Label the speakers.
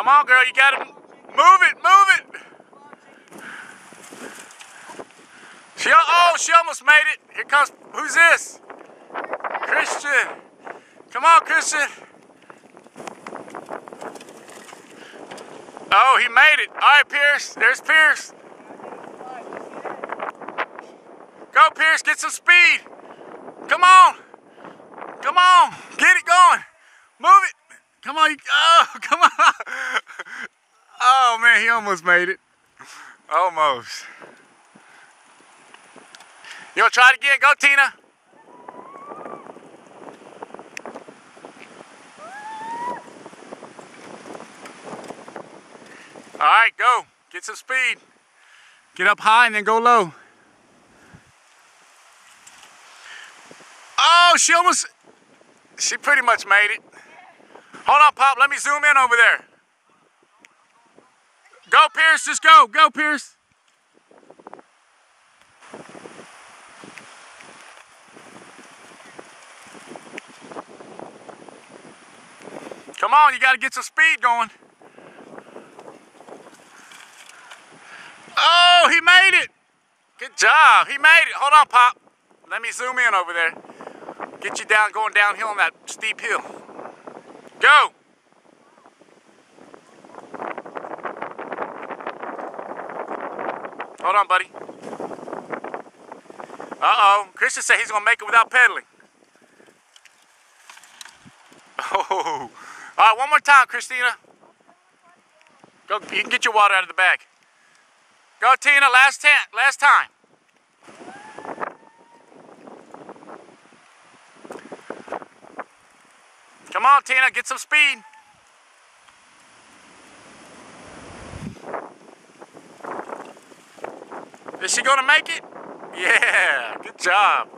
Speaker 1: Come on, girl, you gotta move it, move it. She almost made it. Here comes, who's this? Christian. Come on, Christian. Oh, he made it. All right, Pierce. There's Pierce. Go, Pierce. Get some speed. Come on. Come on. Get it going. Move it. Come on. Oh, come on. Oh, man. He almost made it. Almost. You want to try it again? Go, Tina. All right, go. Get some speed. Get up high and then go low. Oh, she pretty much made it. Hold on, Pop. Let me zoom in over there. Go, Pierce. Just go. Go, Pierce. Come on, you got to get some speed going. Oh, he made it. Good job. He made it. Hold on, Pop. Let me zoom in over there. Get you down, going downhill on that steep hill. Go. Hold on, buddy. Uh-oh. Christian said he's going to make it without pedaling. Oh. All right, one more time, Christina. Go, you can get your water out of the bag. Go, Tina, last time. Come on, Tina, get some speed. Is she gonna make it? Yeah, good job.